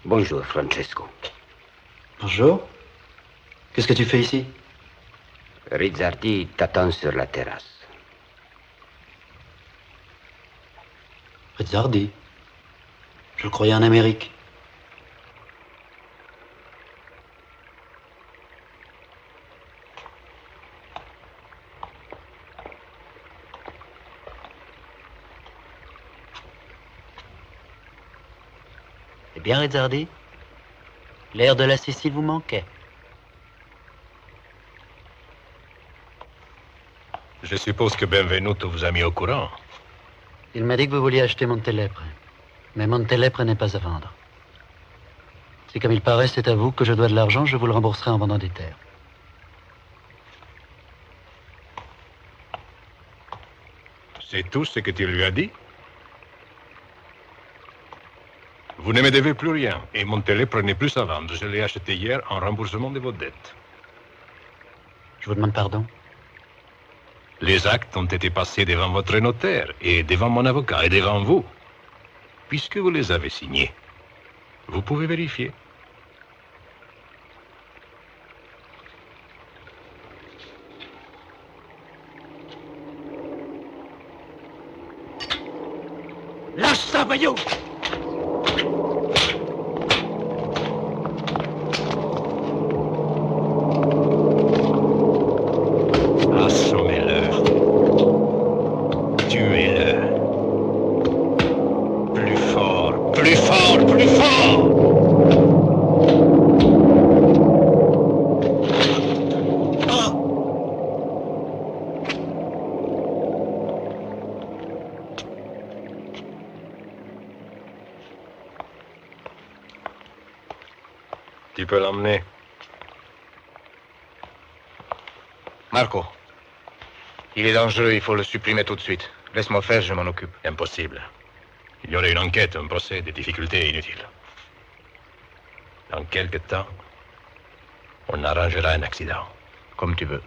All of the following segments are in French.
Bonjour, Francesco. Bonjour. Qu'est-ce que tu fais ici? Rizzardi t'attend sur la terrasse. Rizzardi? Je le croyais en Amérique. Eh bien, Rizzardi, l'air de la Sicile vous manquait. Je suppose que Benvenuto vous a mis au courant. Il m'a dit que vous vouliez acheter Montelepre. Mais Montelepre n'est pas à vendre. Si comme il paraît, c'est à vous que je dois de l'argent, je vous le rembourserai en vendant des terres. C'est tout ce que tu lui as dit? Vous ne me devez plus rien, et Montelepre n'est plus à vendre. Je l'ai acheté hier en remboursement de vos dettes. Je vous demande pardon. Les actes ont été passés devant votre notaire, et devant mon avocat, et devant vous. Puisque vous les avez signés, vous pouvez vérifier. Lâche ça, voyou! Assommez-le. Tuez-le. Plus fort, plus fort, plus fort! Tu peux l'emmener. Marco, il est dangereux, il faut le supprimer tout de suite. Laisse-moi faire, je m'en occupe. Impossible. Il y aurait une enquête, un procès, des difficultés inutiles. Dans quelque temps, on arrangera un accident. Comme tu veux.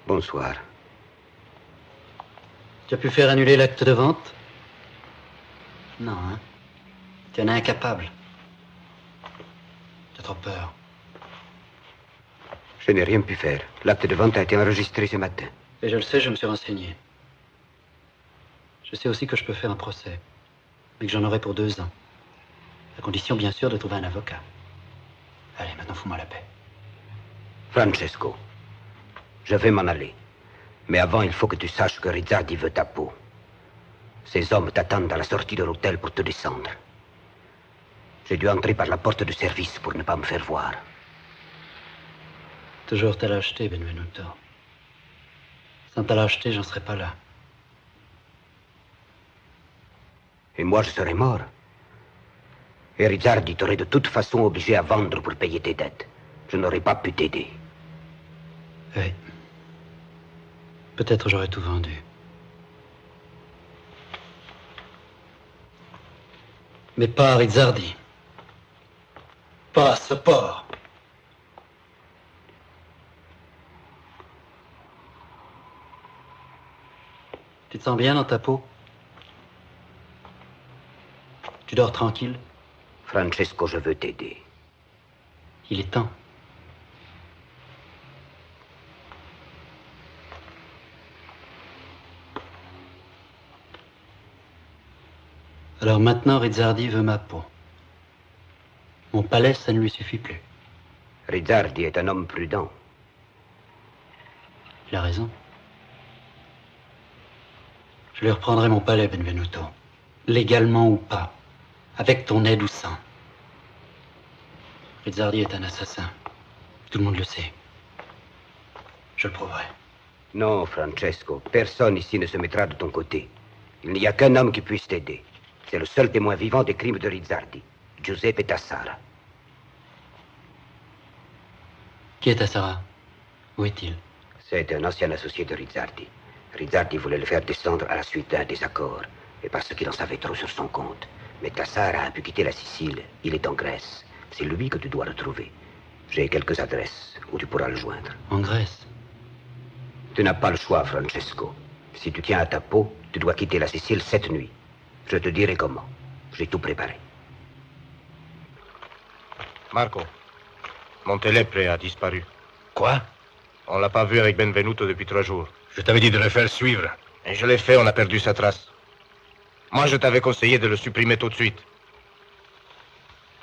Bonsoir. Tu as pu faire annuler l'acte de vente? Non, hein? Tu en es incapable. Tu as trop peur. Je n'ai rien pu faire. L'acte de vente a été enregistré ce matin. Et je le sais, je me suis renseigné. Je sais aussi que je peux faire un procès, mais que j'en aurai pour 2 ans. À condition, bien sûr, de trouver un avocat. Allez, maintenant, fous-moi la paix. Francesco, je vais m'en aller. Mais avant, il faut que tu saches que Rizzardi veut ta peau. Ces hommes t'attendent à la sortie de l'hôtel pour te descendre. J'ai dû entrer par la porte de service pour ne pas me faire voir. Toujours ta lâcheté, Benvenuto. Sans ta lâcheté, j'en serais pas là. Et moi, je serais mort. Et Rizzardi t'aurait de toute façon obligé à vendre pour payer tes dettes. Je n'aurais pas pu t'aider. Oui. Peut-être j'aurais tout vendu. Mais pas à Rizzardi. Pas à ce porc. Tu te sens bien dans ta peau? Tu dors tranquille? Francesco, je veux t'aider. Il est temps. Alors maintenant, Rizzardi veut ma peau. Mon palais, ça ne lui suffit plus. Rizzardi est un homme prudent. Il a raison. Je lui reprendrai mon palais, Benvenuto. Légalement ou pas. Avec ton aide ou sans. Rizzardi est un assassin. Tout le monde le sait. Je le prouverai. Non, Francesco, personne ici ne se mettra de ton côté. Il n'y a qu'un homme qui puisse t'aider. C'est le seul témoin vivant des crimes de Rizzardi, Giuseppe Tassara. Qui est Tassara? Où est-il? C'est un ancien associé de Rizzardi. Rizzardi voulait le faire descendre à la suite d'un désaccord, et parce qu'il en savait trop sur son compte. Mais Tassara a pu quitter la Sicile. Il est en Grèce. C'est lui que tu dois retrouver. J'ai quelques adresses où tu pourras le joindre. En Grèce? Tu n'as pas le choix, Francesco. Si tu tiens à ta peau, tu dois quitter la Sicile cette nuit. Je te dirai comment. J'ai tout préparé. Marco, Montelepre a disparu. Quoi? On l'a pas vu avec Benvenuto depuis 3 jours. Je t'avais dit de le faire suivre. Et je l'ai fait, on a perdu sa trace. Moi, je t'avais conseillé de le supprimer tout de suite.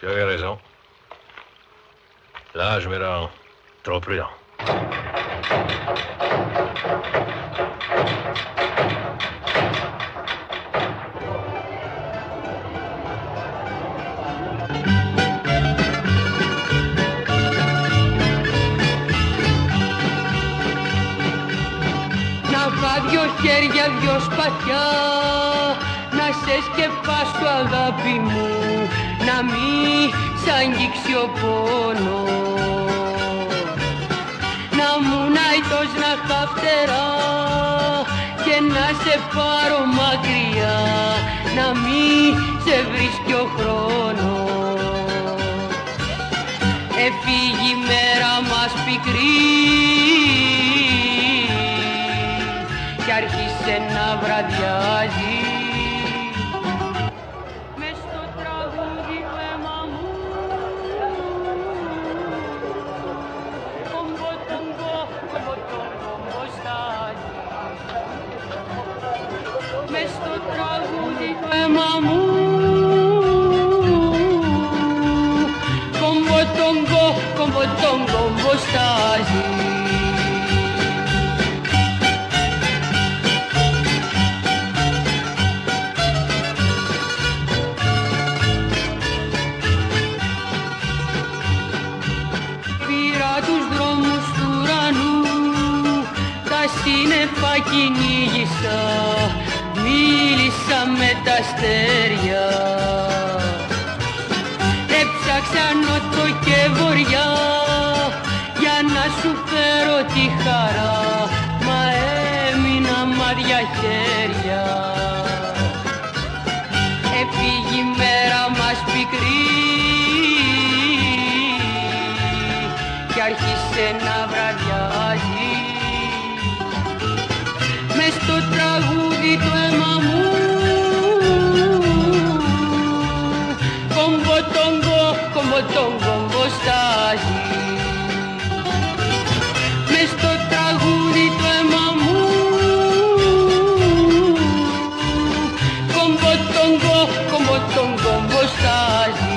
Tu avais raison. Là, je me rends trop prudent. Δυο χέρια, δυο σπαθιά, να σε σκεπάσω αγάπη μου, να μη σ' αγγίξει ο πόνος. Να μου ναητός να είχα φτερά και να σε πάρω μακριά, να μη σε βρίσκει ο χρόνος. Έφυγε η μέρα μας πικρή κι άρχισε να βραδιάζει. Μες στο τραγούδι το αίμα μου κομπο τομπο, κομπο τομπο στάζει. Μες στο τραγούδι το αίμα μου κομπο τομπο στάζει. Σύννεφα κυνήγησα, μίλησα με τα αστέρια. Έψαξα νότο και βοριά για να σου φέρω τη χαρά, μα έμεινα μάδια χέρια. Έφυγε η μέρα μας πικρή κι άρχισε να βραδιάζει. Μες στο τραγούδι το αίμα μου κομποτόγκο στάζει. Μες στο τραγούδι το αίμα μου κομποτόγκο στάζει.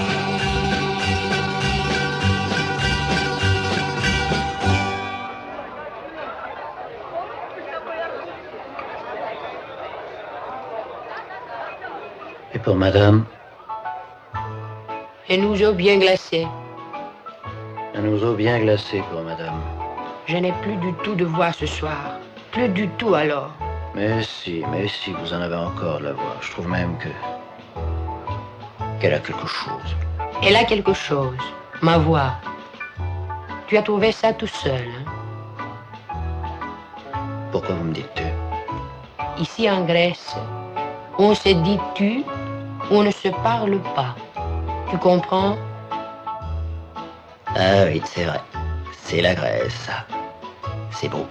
Et pour madame? Un ouzo bien glacé. Un ouzo bien glacé pour madame. Je n'ai plus du tout de voix ce soir. Plus du tout alors. Mais si, vous en avez encore de la voix. Je trouve même qu'elle a quelque chose. Elle a quelque chose. Ma voix. Tu as trouvé ça tout seul, hein? Pourquoi vous me dites tu? Ici en Grèce, on se dit tu, on ne se parle pas. Tu comprends? Ah oui, c'est vrai. C'est la Grèce, ça. C'est beau.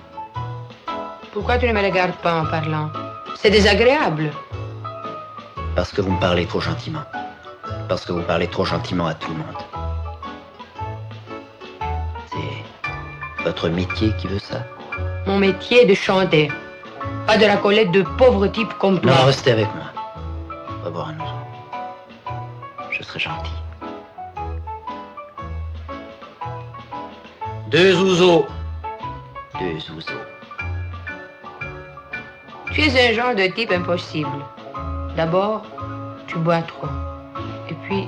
Pourquoi tu ne me regardes pas en parlant? C'est désagréable. Parce que vous me parlez trop gentiment. Parce que vous parlez trop gentiment à tout le monde. C'est votre métier qui veut ça? Mon métier est de chanter. Pas de la collette de pauvres types comme toi. Non, restez avec moi. On va boire un ouzo. serait gentil. 2 ouzeaux. 2 ouzeaux. Tu es un genre de type impossible. D'abord, tu bois trop. Et puis,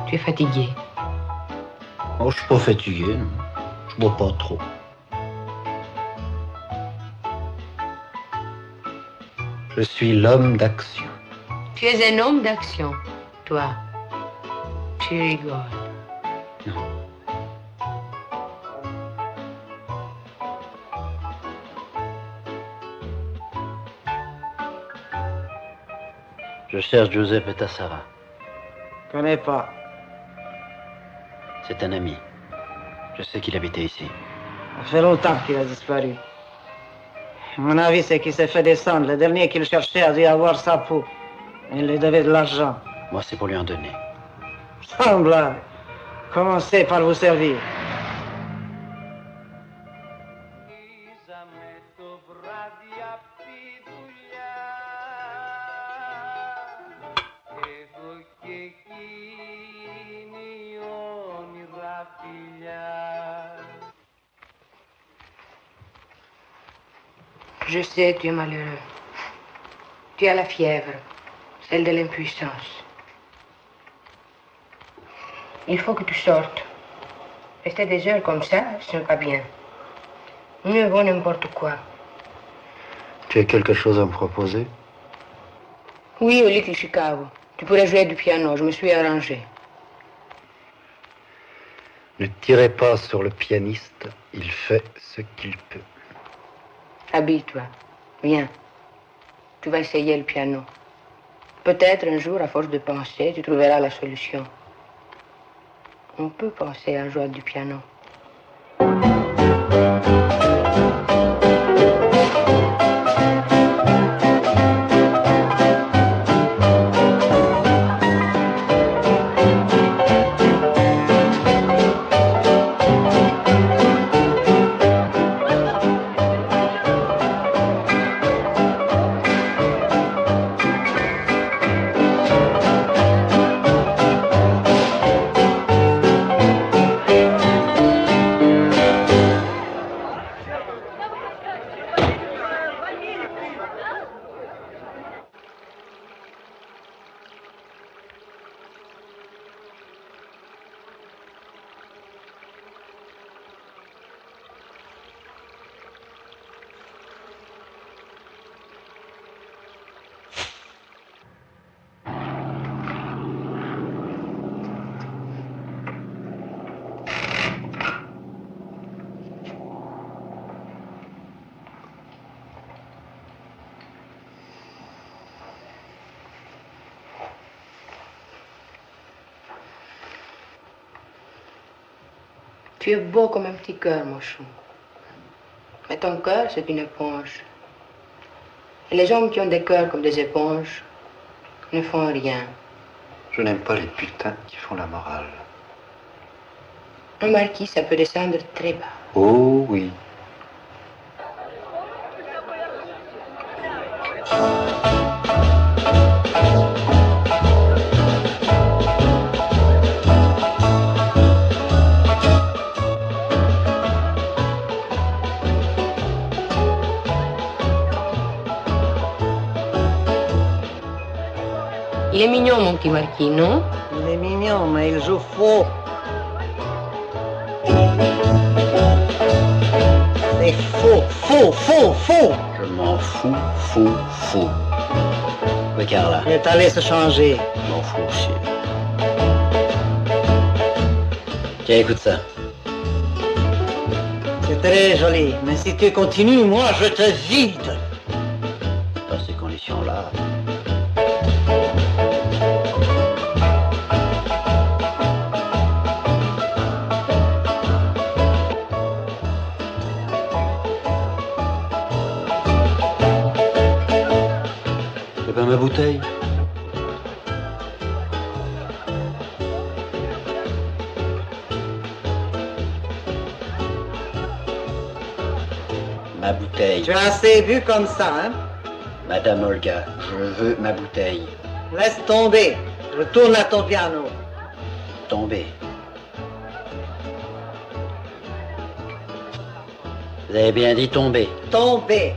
tu es fatigué. Oh, je suis pas fatigué, non. Je bois pas trop. Je suis l'homme d'action. Tu es un homme d'action, toi. Tu rigoles. Non. Je cherche Giuseppe Tassara. Connais pas. C'est un ami. Je sais qu'il habitait ici. Ça fait longtemps qu'il a disparu. À mon avis, c'est qu'il s'est fait descendre. Le dernier qu'il cherchait a dû avoir sa peau. Il lui devait de l'argent. Moi, c'est pour lui en donner. Sans blague. Commencez par vous servir. Je sais, tu es malheureux. Tu as la fièvre, celle de l'impuissance. Il faut que tu sortes. Rester des heures comme ça, ce n'est pas bien. Mieux vaut n'importe quoi. Tu as quelque chose à me proposer? Oui, au Little Chicago. Tu pourrais jouer du piano, je me suis arrangé. Ne tirez pas sur le pianiste, il fait ce qu'il peut. Habille-toi. Viens. Tu vas essayer le piano. Peut-être un jour, à force de penser, tu trouveras la solution. On peut penser à jouer du piano. Tu es beau comme un petit cœur, mon chou. Mais ton cœur, c'est une éponge. Et les hommes qui ont des cœurs comme des éponges ne font rien. Je n'aime pas les putains qui font la morale. Un marquis, ça peut descendre très bas. Oh oui. Il est mignon, mon petit marquis, non? Il est mignon, mais il joue faux. C'est faux, faux, faux, faux. Je m'en fous, fou. Oui, Carla. Il est allé se changer. Je m'en fous aussi. Tiens, écoute ça. C'est très joli, mais si tu continues, moi, je te vide. Dans ces conditions-là... Eh ben, ma bouteille. Ma bouteille. Tu as assez bu comme ça, hein? Madame Olga, je veux ma bouteille. Laisse tomber. Retourne à ton piano. Tomber. Vous avez bien dit tomber. Tomber.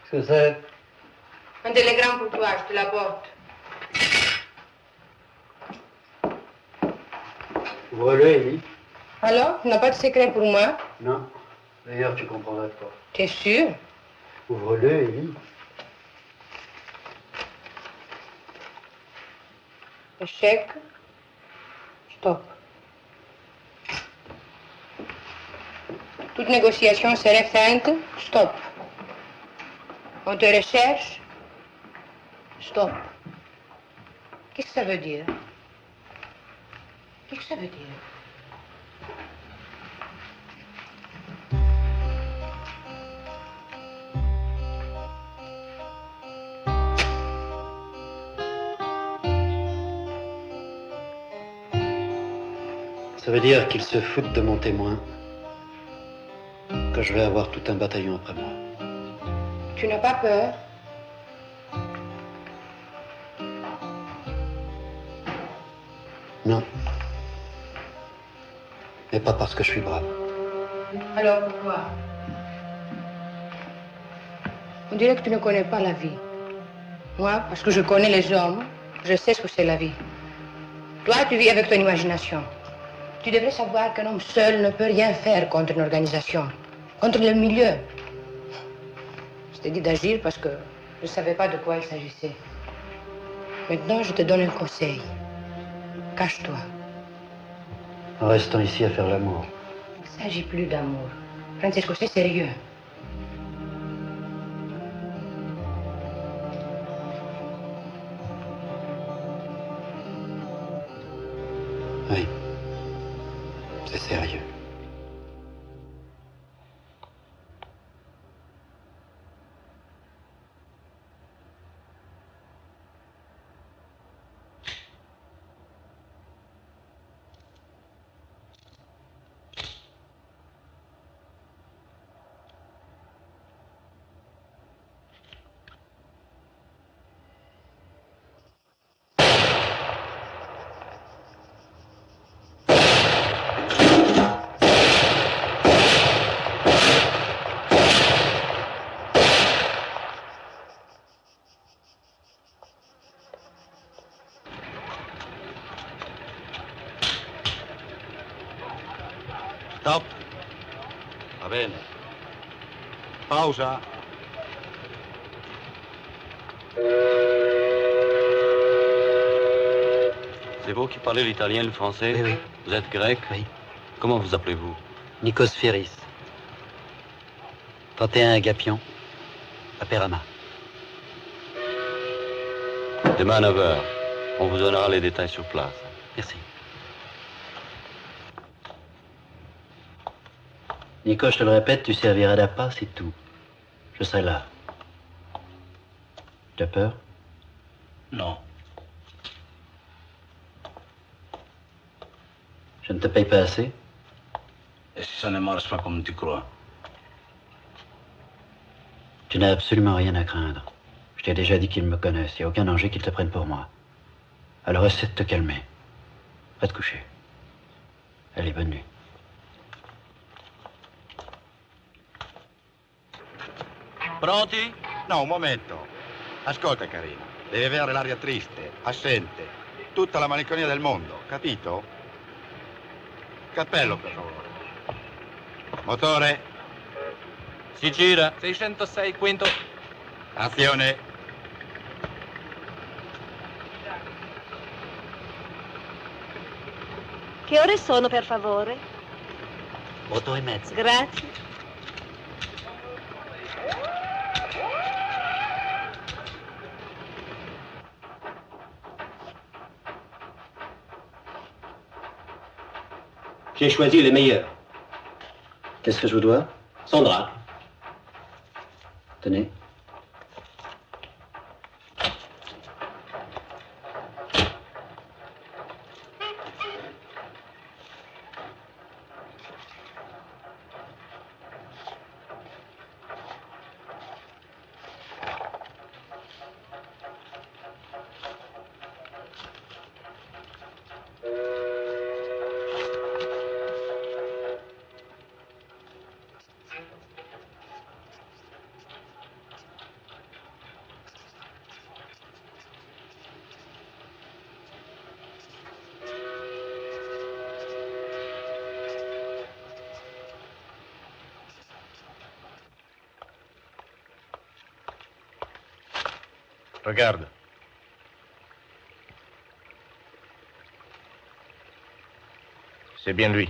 Qu'est-ce que c'est? Un télégramme pour toi, je te l'apporte. Ouvre-le, Élie. Alors, tu n'as pas de secret pour moi? Non. D'ailleurs, tu comprendrais pas. T'es sûr? Ouvre-le, Élie. Échec. Stop. Toute négociation serait feinte. Stop. On te recherche. Stop. Qu'est-ce que ça veut dire? Qu'est-ce que ça veut dire? Ça veut dire qu'ils se foutent de mon témoin, que je vais avoir tout un bataillon après moi. Tu n'as pas peur? Non. Mais pas parce que je suis brave. Alors pourquoi? On dirait que tu ne connais pas la vie. Moi, parce que je connais les hommes, je sais ce que c'est la vie. Toi, tu vis avec ton imagination. Tu devrais savoir qu'un homme seul ne peut rien faire contre une organisation, contre le milieu. Je t'ai dit d'agir parce que je ne savais pas de quoi il s'agissait. Maintenant, je te donne un conseil. Cache-toi. En restant ici à faire l'amour. Il ne s'agit plus d'amour. Francesco, c'est sérieux. Oui. C'est sérieux. Stop. Va bene. Pausa. C'est vous qui parlez l'italien et le français? Oui, oui. Vous êtes grec? Oui. Comment vous appelez-vous? Nikos Féris. 31 Agapion, à Pérama. Demain à 9h. On vous donnera les détails sur place. Merci. Nico, je te le répète, tu serviras d'appât, c'est tout. Je serai là. Tu as peur? Non. Je ne te paye pas assez? Et si ça ne marche pas comme tu crois? Tu n'as absolument rien à craindre. Je t'ai déjà dit qu'ils me connaissent. Il n'y a aucun danger qu'ils te prennent pour moi. Alors essaie de te calmer. Va te coucher. Allez, bonne nuit. Pronti? No, un momento. Ascolta, carina. Devi avere l'aria triste, assente. Tutta la malinconia del mondo, capito? Cappello, per favore. Motore. Si gira. 606, quinto. Azione. Che ore sono, per favore? 8:30. Grazie. J'ai choisi les meilleurs. Qu'est-ce que je vous dois? Son drap. Tenez. Regarde. C'est bien lui.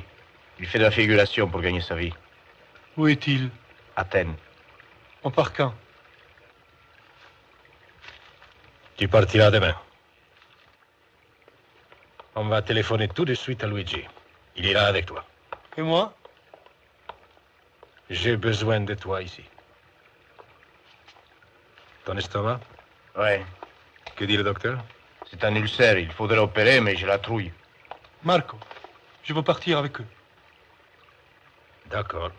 Il fait de la figuration pour gagner sa vie. Où est-il? Athènes. On part quand? Tu partiras demain. On va téléphoner tout de suite à Luigi. Il ira avec toi. Et moi? J'ai besoin de toi ici. Ton estomac? Ouais. Que dit le docteur? C'est un ulcère. Il faudrait opérer, mais j'ai la trouille. Marco, je veux partir avec eux. D'accord.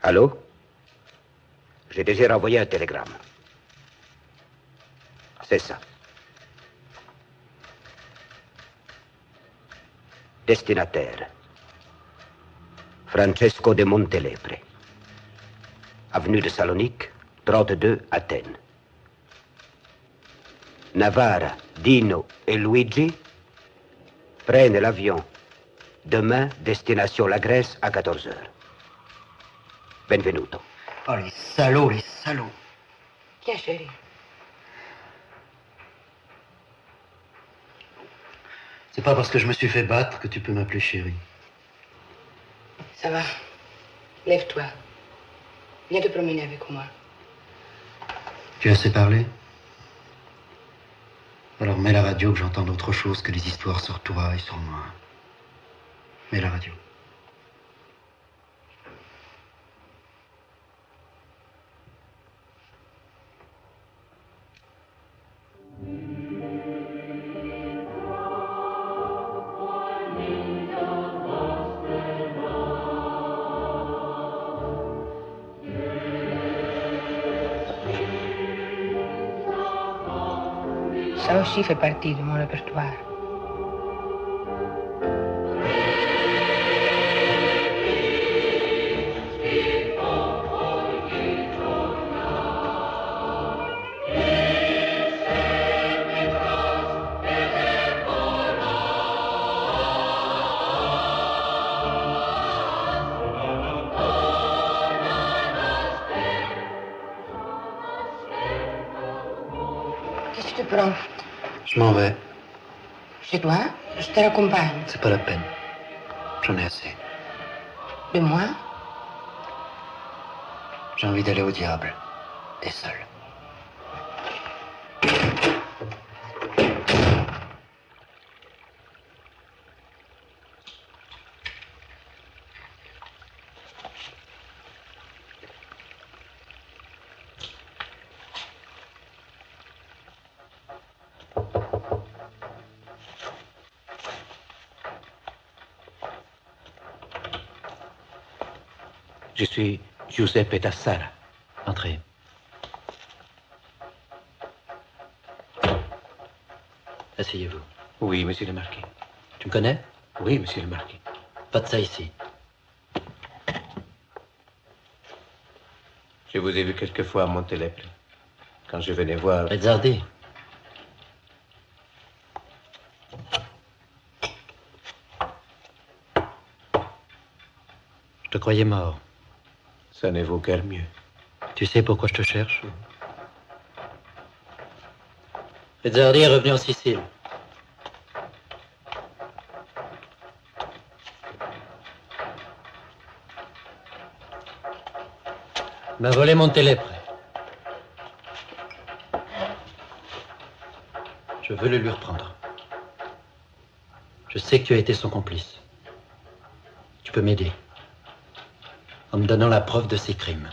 Allô? Je désire envoyer un télégramme. C'est ça. Destinataire. Francesco de Montelepre. Avenue de Salonique, 32, Athènes. Navarra, Dino et Luigi prennent l'avion. Demain, destination la Grèce à 14 heures. Benvenuto. Oh, les salauds, les salauds. Tiens, chérie. C'est pas parce que je me suis fait battre que tu peux m'appeler chérie. Ça va. Lève-toi. Viens te promener avec moi. Tu as assez parlé? Alors mets la radio que j'entende autre chose que les histoires sur toi et sur moi. Mets la radio. Ça aussi fait partie de mon répertoire. Qu'est-ce que tu prends? Je m'en vais. Chez toi? Je te raccompagne. C'est pas la peine. J'en ai assez. De moi? J'ai envie d'aller au diable. Et seul. Je suis Giuseppe Tassara. Entrez. Asseyez-vous. Oui, monsieur le marquis. Tu me connais? Oui, monsieur le marquis. Pas de ça ici. Je vous ai vu quelquefois à Montelepre, quand je venais voir... Mezzardi. te croyais mort. Ça ne vaut guère mieux. Tu sais pourquoi je te cherche? Rizzardi est revenu en Sicile. Il m'a volé Montellepre. Je veux le lui reprendre. Je sais que tu as été son complice. Tu peux m'aider. En me donnant la preuve de ses crimes.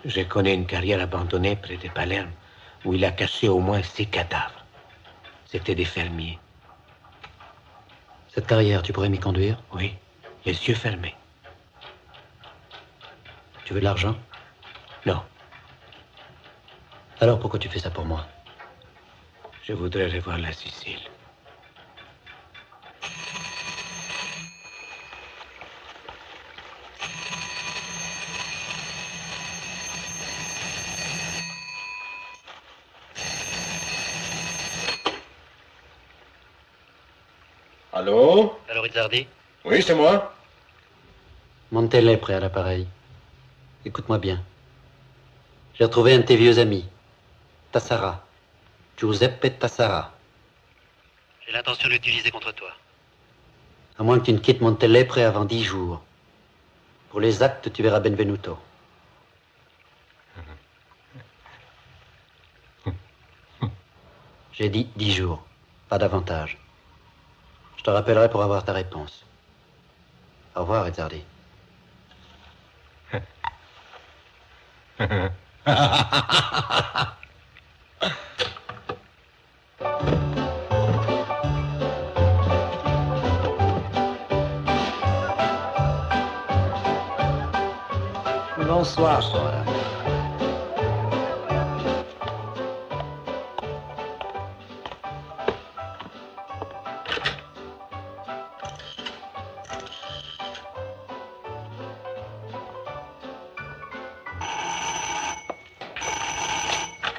Je connais une carrière abandonnée près de Palerme où il a caché au moins 6 cadavres. C'était des fermiers. Cette carrière, tu pourrais m'y conduire? Oui, les yeux fermés. Tu veux de l'argent? Non. Alors pourquoi tu fais ça pour moi? Je voudrais revoir la Sicile. Allô? Allô, Rizzardi? Oui, c'est moi. Montellepre à l'appareil. Écoute-moi bien. J'ai retrouvé un de tes vieux amis, Tassara. Giuseppe Tassara. J'ai l'intention de l'utiliser contre toi. À moins que tu ne quittes Montellepre avant 10 jours. Pour les actes, tu verras Benvenuto. J'ai dit 10 jours, pas davantage. Je te rappellerai pour avoir ta réponse. Au revoir, Rizzardi. Bonsoir. Bonsoir.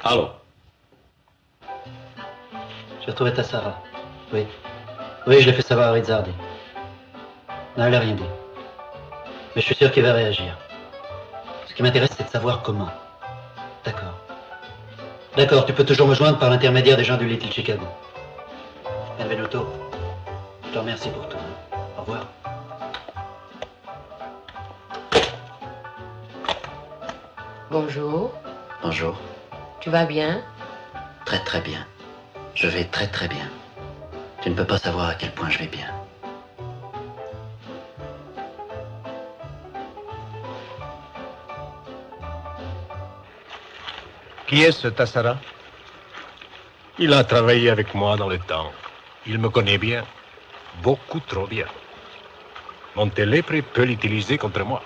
Allô? J'ai retrouvé Tassara. Oui. Oui, je l'ai fait savoir à Rizzardi. Non, il n'a rien dit. Mais je suis sûr qu'il va réagir. Ce qui m'intéresse, c'est de savoir comment. D'accord. D'accord, tu peux toujours me joindre par l'intermédiaire des gens du Little Chicago. Benvenuto, je te remercie pour tout. Au revoir. Bonjour. Bonjour. Tu vas bien? Très très bien. Je vais très très bien. Tu ne peux pas savoir à quel point je vais bien. Qui est ce Tassara? Il a travaillé avec moi dans le temps. Il me connaît bien. Beaucoup trop bien. Montellepre peut l'utiliser contre moi.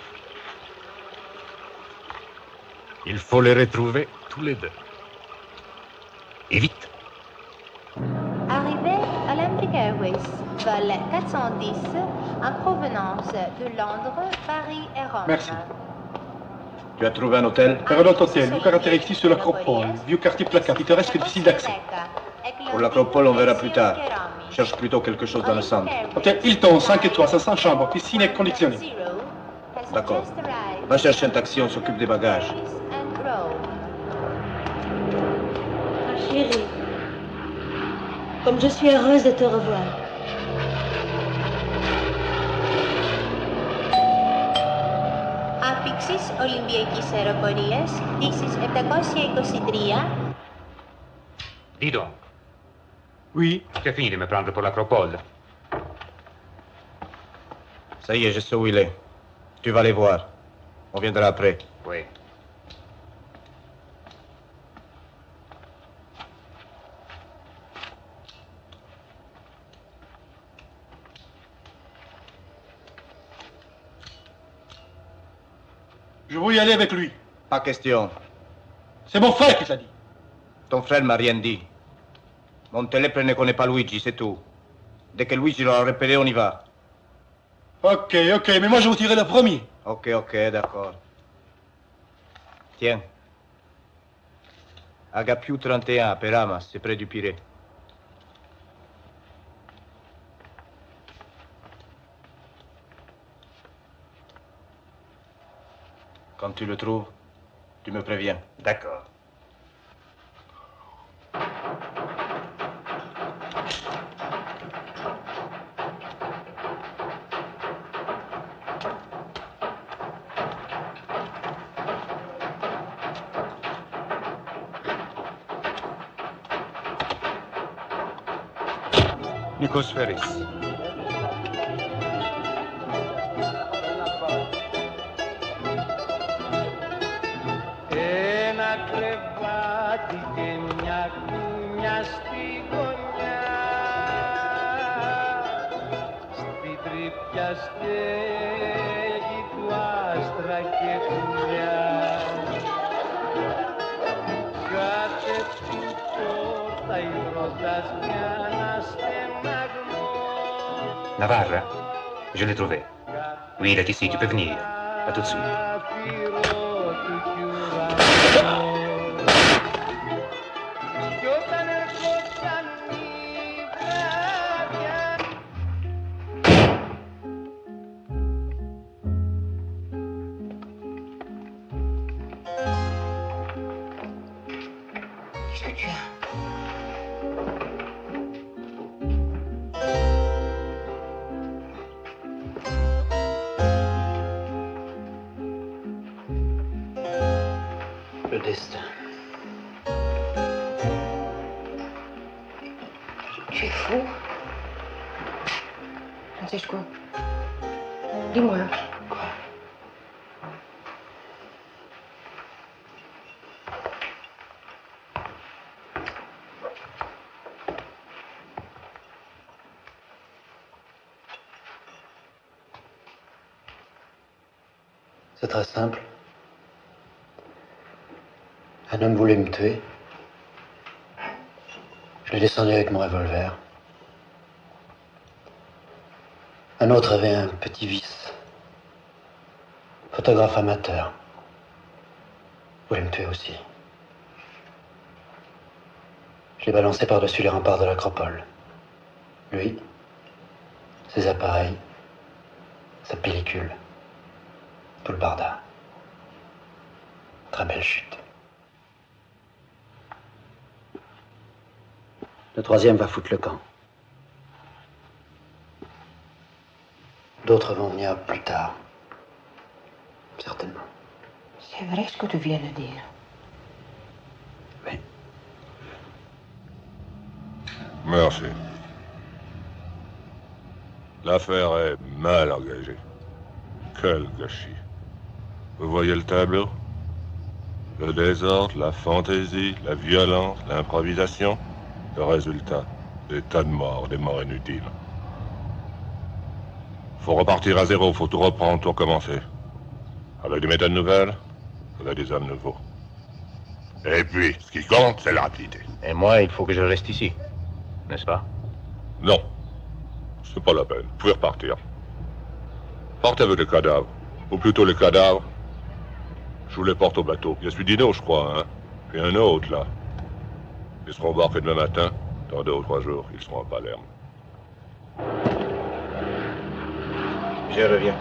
Il faut les retrouver tous les deux. Et vite. Arrivé à l'American Airways, vol 410 en provenance de Londres, Paris et Rome. Merci. Tu as trouvé un hôtel? Faire un autre hôtel, nous caractère ici sur l'Acropole, vieux quartier placard, pittoresque et difficile d'accès. Pour l'Acropole, on verra plus tard. Cherche plutôt quelque chose dans le centre. Hôtel Hilton, 5 étoiles, 500 chambres, piscine est conditionnée. D'accord. Va chercher un taxi, on s'occupe des bagages. Chérie, comme je suis heureuse de te revoir. Άφηξης Ολυμπιακής Αεροπορίας, πτήσης 723. Dis donc, Oui, tu as fini de me prendre pour l'Acropole. Ça y est, je sais où il est. Tu vas les voir. On viendra après. Oui. je veux y aller avec lui. Pas question. C'est mon frère qui t'a dit. Ton frère m'a rien dit. Montellepre ne connaît pas Luigi, c'est tout. Dès que Luigi l'aura repéré, on y va. Ok, mais moi je vous tirer le premier. Ok, d'accord. Tiens. Agapiu 31 à Peramas, c'est près du Pirée. Quand tu le trouves, tu me préviens. D'accord. Nikos Ferris. Ένα κρεβάτι και μια κούνια στη γωνιά, στη τρύπια στέγη του άστρα και πουλιά. Κάθε την πόρτα υδρότας μια αναστεναγμό. Navarra, je l'ai trouvé. Oui, il est ici, tu peux venir. À tout de suite. Qu'est-ce que tu as? Le destin. Tu es fou. Francesco, dis-moi. Quoi? C'est très simple. Un homme voulait me tuer. Je l'ai descendu avec mon revolver. Un autre avait un petit vice. Photographe amateur. Voulait me tuer aussi. Je l'ai balancé par-dessus les remparts de l'Acropole. Lui, ses appareils, sa pellicule, tout le barda. Très belle chute. Le troisième va foutre le camp. D'autres vont venir plus tard. Certainement. C'est vrai ce que tu viens de dire. Oui. Merci. L'affaire est mal engagée. Quel gâchis. Vous voyez le tableau? Le désordre, la fantaisie, la violence, l'improvisation. Le résultat, des tas de morts, des morts inutiles. Faut repartir à zéro, faut tout reprendre, tout recommencer. Avec des méthodes nouvelles, avec des hommes nouveaux. Et puis, ce qui compte, c'est la rapidité. Et moi, il faut que je reste ici, n'est-ce pas? Non, c'est pas la peine. Vous pouvez repartir. Partez avec les cadavres. Ou plutôt les cadavres. Je vous les porte au bateau. Il y a celui d'Ino, je crois, hein. Et un autre, là. Ils seront embarqués demain matin. Dans 2 ou 3 jours, ils seront à Palerme. Je reviens.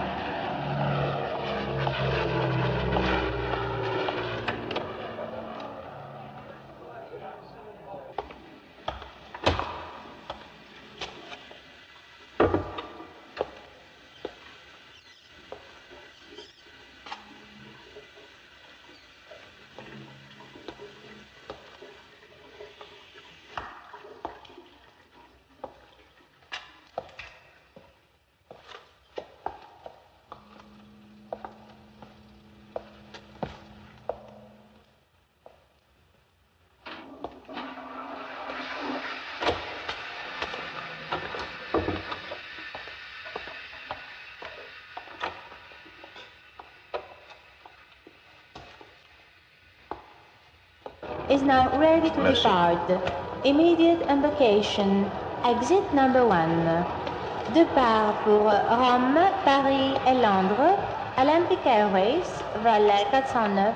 Is now ready to Merci. depart. Immediate embarkation. Exit number 1. Départ pour Rome, Paris et Londres. Olympic Airways, vol 409.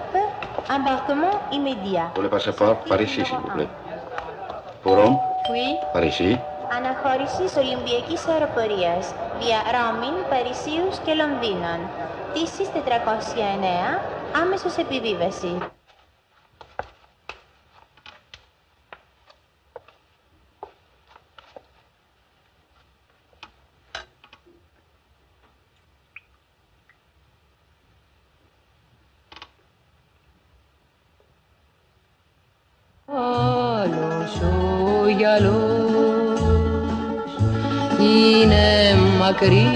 Embarquement immédiat. Pour le passeport, par ici, s'il vous plaît. Pour Rome, Oui. par ici. Αναχώρησης Ολυμπιακής Αεροπορίας via Ρώμην, Παρισίους και Λονδίνων. Τήσεις 409, άμεσος επιβίβαση. Άλλος ο γυαλός είναι μακρύ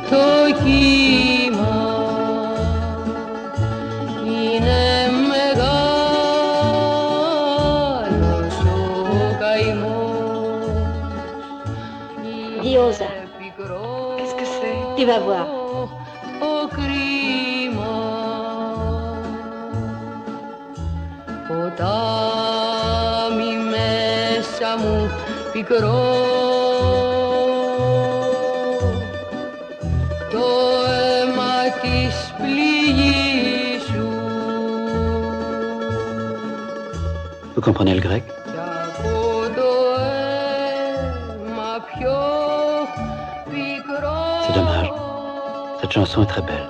το κύμα, είναι μεγάλος ο καημός. Diosa, qu'est-ce que c'est? Tu vas voir. Ο κρίμα ποτάμι μέσα μου πικρό, το αίμα της πληγής σου. Vous comprenez le grec? Κι από το αίμα πιο πικρό C'est dommage. Cette chanson est très belle.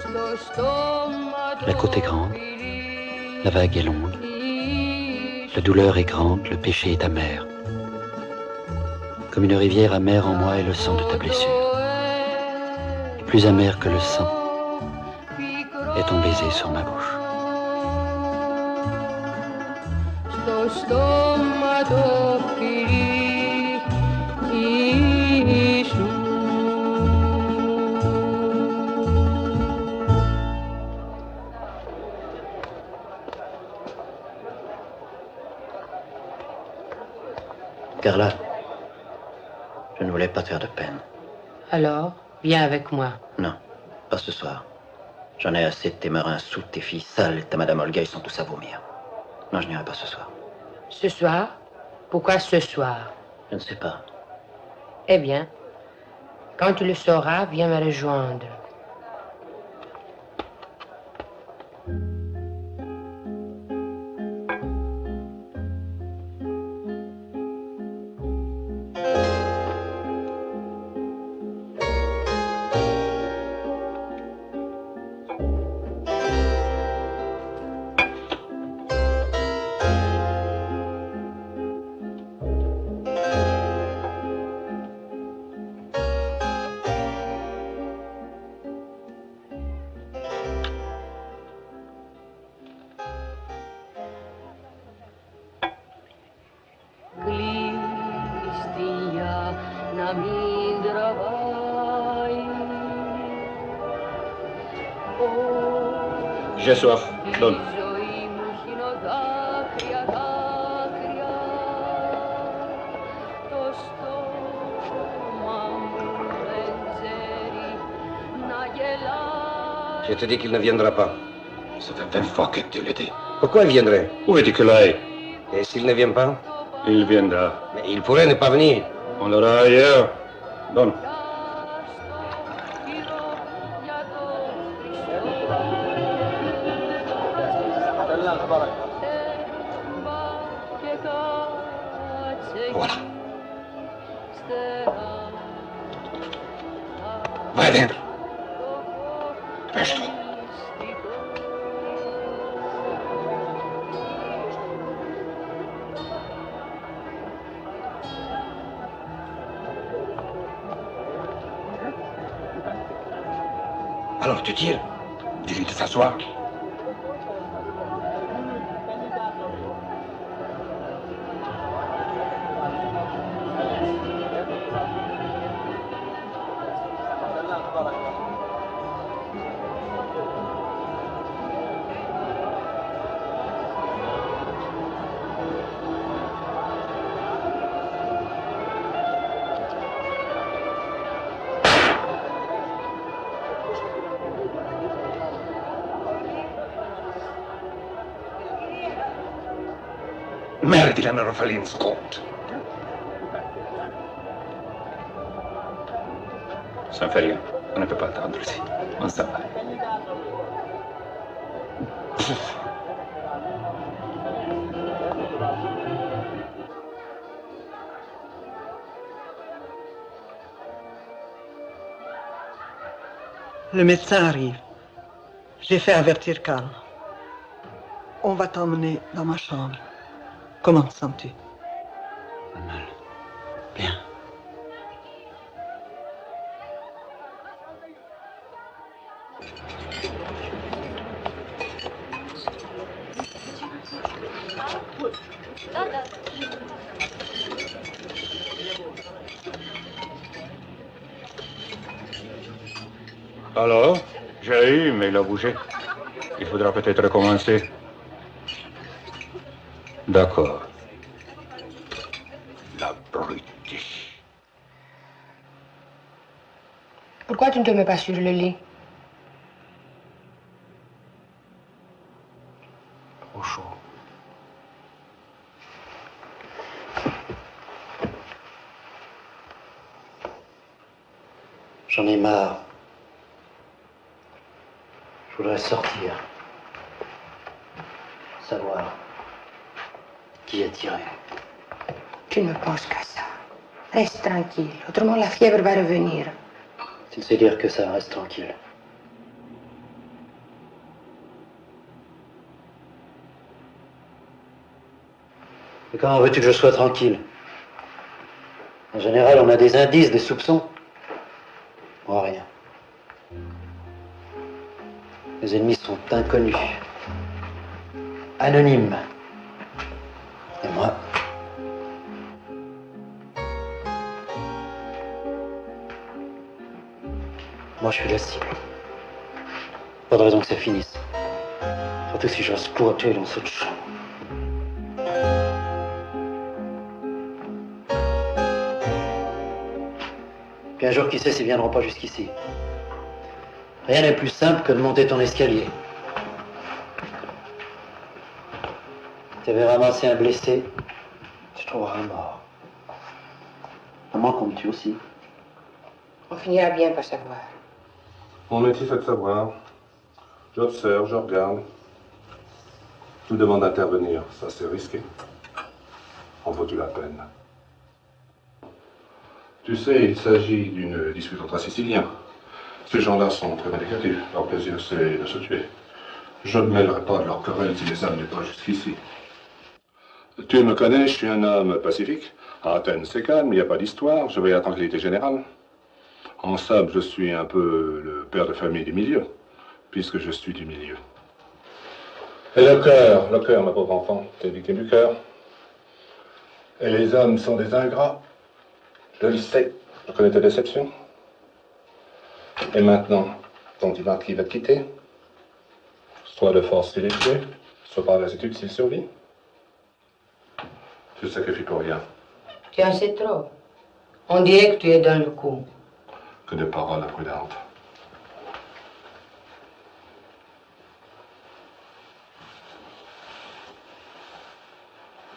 στο στόμα La côte est grande, la vague est longue, la douleur est grande, le péché est amer. Comme une rivière amère en moi est le sang de ta blessure. Et plus amer que le sang est ton baiser sur ma bouche. στο στόμα το φιλί σου. Carla, je ne voulais pas te faire de peine. Alors, viens avec moi. Non, pas ce soir. J'en ai assez de tes marins sous, tes filles sales, ta Madame Olga, ils sont tous à vomir. Non, je n'irai pas ce soir. Ce soir? Pourquoi ce soir? Je ne sais pas. Eh bien, quand tu le sauras, viens me rejoindre. Κλείστια να μην τραβάει. J'ai soif. Donne. Η ζωή μου χύνω δάκρυα, δάκρυα. Το στόμα μου δεν ξέρει να γελάει. Je te dis qu'il ne viendra pas. Ça fait 20 fois que tu le dis. Pourquoi il viendrait? Où est-il que là? Et s'il ne vient pas? Il viendra. Mais il pourrait ne pas venir. On l'aura ailleurs. Donne. Voilà. Va dentro. Dépêche-toi. Alors tu tires. Dis-lui de s'asseoir. Merdi la Nerofalin skott. Ça ne fait rien. On ne peut pas attendre ici. On s'en va. Le médecin arrive. J'ai fait avertir Carl. On va t'emmener dans ma chambre. Comment te sens-tu? Pas mal. Bien. Alors, j'ai eu, mais il a bougé. Il faudra peut-être recommencer. D'accord. La brute. Pourquoi tu ne te mets pas sur le lit? Au chaud. J'en ai marre. Je voudrais sortir. Savoir qui a tiré. Tu ne penses qu'à ça. Reste tranquille, autrement la fièvre va revenir. Tu ne sais dire que ça, reste tranquille. Mais comment veux-tu que je sois tranquille? En général, on a des indices, des soupçons. Moi, rien. Les ennemis sont inconnus, anonymes. Et moi, je suis la cible. Pas de raison que ça finisse. Surtout si je reste cloîtré dans cette chambre. Puis un jour, qui sait s'ils viendront pas jusqu'ici. Rien n'est plus simple que de monter ton escalier. Tu avais ramassé un blessé, tu trouveras un mort. À moins qu'on me tue aussi. On finira bien par savoir. Mon métier, c'est de savoir. J'observe, je regarde. Je vous demande d'intervenir. Ça, c'est risqué. En vaut-il la peine? Tu sais, il s'agit d'une dispute entre Siciliens. Ces gens-là sont très vindicatifs. Leur plaisir, c'est de se tuer. Je ne mêlerai pas de leur querelle si les âmes n'est pas jusqu'ici. Tu me connais, je suis un homme pacifique. À Athènes, c'est calme, il n'y a pas d'histoire. Je veille à la tranquillité générale. En somme, je suis un peu le père de famille du milieu, puisque je suis du milieu. Et le cœur, ma pauvre enfant, t'es victime du cœur. Et les hommes sont des ingrats. Je le sais, je connais tes déceptions. Et maintenant, ton divin qui va te quitter, soit de force s'il est tué, soit par lassitude s'il survit. Tu te sacrifies pour rien. Tu en sais trop. On dirait que tu es dans le coup. Que de paroles imprudentes.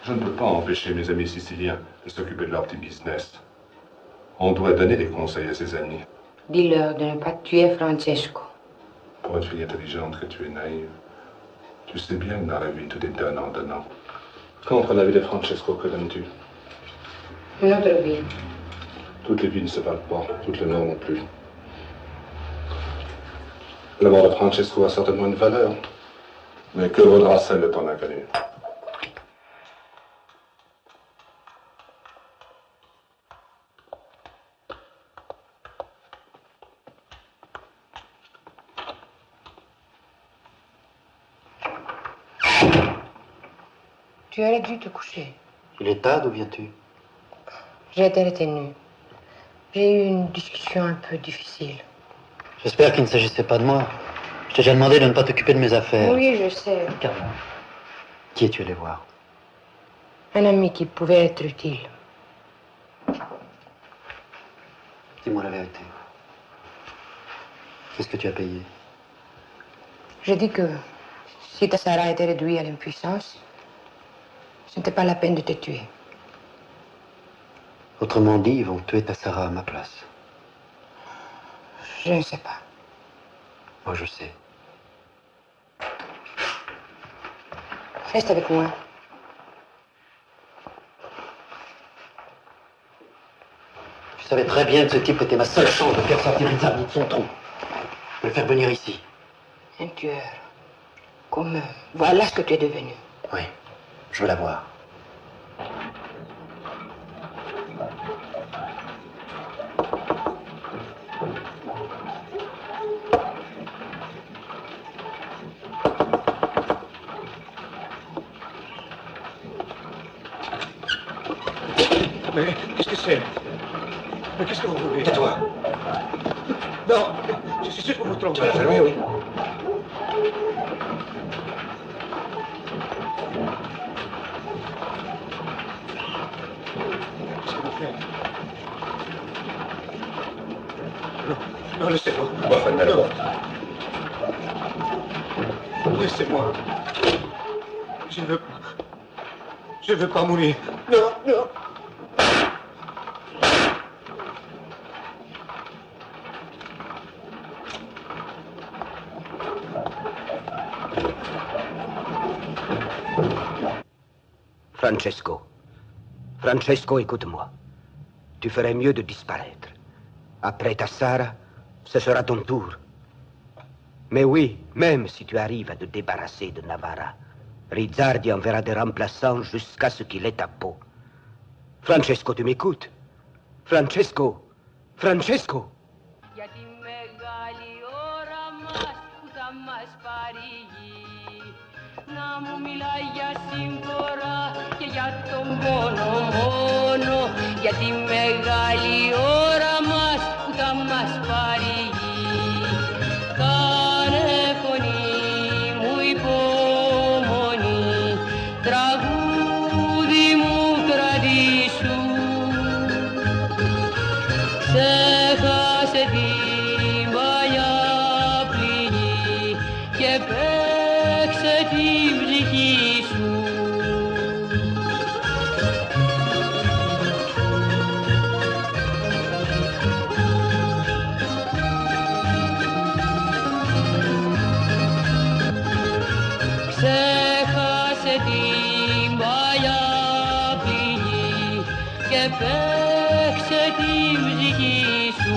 Je ne peux pas empêcher mes amis siciliens de s'occuper de leur petit business. On doit donner des conseils à ses amis. Dis-leur de ne pas tuer Francesco. Pour une fille intelligente que tu es naïve, tu sais bien que dans la vie, tout est donnant. Contre la vie de Francesco, que donnes-tu? Une autre vie. Toutes les vies ne se valent pas, toutes les morts non plus. La mort de Francesco a certainement une valeur, mais que vaudra celle de ton inconnu? Tu aurais dû te coucher. Il est tard, d'où viens-tu? J'ai été retenue. J'ai eu une discussion un peu difficile. J'espère qu'il ne s'agissait pas de moi. Je t'ai déjà demandé de ne pas t'occuper de mes affaires. Oui, je sais. Carla, qui es-tu allé voir? Un ami qui pouvait être utile. Dis-moi la vérité. Qu'est-ce que tu as payé? J'ai dit que si ta Sarah était réduite à l'impuissance, ce n'était pas la peine de te tuer. Autrement dit, ils vont tuer ta Sarah à ma place. Je ne sais pas. Moi, je sais. Reste avec moi. Je savais très bien que ce type était ma seule chance de faire sortir Rizzardi de son trou. le faire venir ici. Un tueur. Comme voilà ce que tu es devenu. Oui, je veux la voir. Mais qu'est-ce que c'est? Mais qu'est-ce que vous voulez? Tais-toi. Non, je suis sûr que vous vous trompez. Tu vas la fermer, oui. Qu'est-ce que vous faites? Non, non, laissez-moi. On va fermer la porte. Laissez-moi. Je veux pas mourir. Non, non. Francesco. Francesco, écoute-moi. Tu ferais mieux de disparaître. Après ta Sara, ce sera ton tour. Mais oui, même si tu arrives à te débarrasser de Navarra, Rizzardi enverra des remplaçants jusqu'à ce qu'il ait ta peau. Francesco, tu m'écoutes? Francesco! Francesco! Για τη μεγάλη ώρα μας που θα μας πάρει η γη. Να μου μιλάει για σύμφορα και για τον πόνο μόνο. Για τη μεγάλη ώρα μας που θα μας πάρει η γη. Κάνε φωνή μου υπομονή, τραγούδι μου κρατήσου. Ξέχασε την παλιά πληγή και παίξε την ψυχή σου. Ξέχασε την παλιά πληγή και παίξε την ψυχή σου.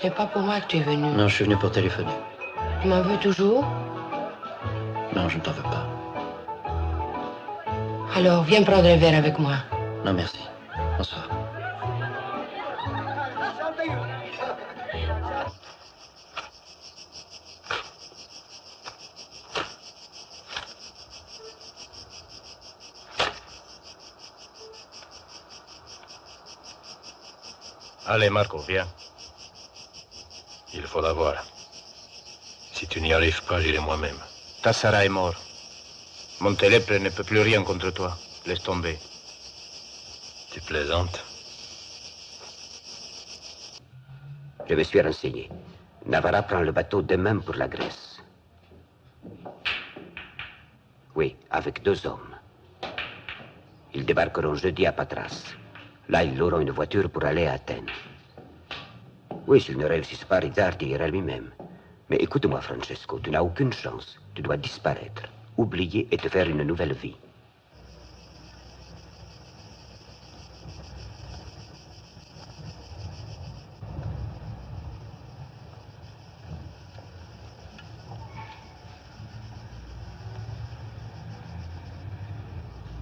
C'est pas pour moi que tu es venu. Non, je suis venu pour téléphoner. Tu m'en veux toujours? Non, je ne t'en veux pas. Alors, viens prendre un verre avec moi. Non, merci. Bonsoir. Allez, Marco, viens. Il faut la voir. Si tu n'y arrives pas, j'irai moi-même. Ta Sarah est mort. Mon télépre ne peut plus rien contre toi. Laisse tomber. Tu plaisantes? Je me suis renseigné. Navarra prend le bateau demain pour la Grèce. Oui, avec 2 hommes. Ils débarqueront jeudi à Patras. Là, ils auront une voiture pour aller à Athènes. Oui, s'ils ne réussissent pas, Rizzardi ira lui-même. Mais écoute-moi, Francesco, tu n'as aucune chance. Tu dois disparaître, oublier et te faire une nouvelle vie.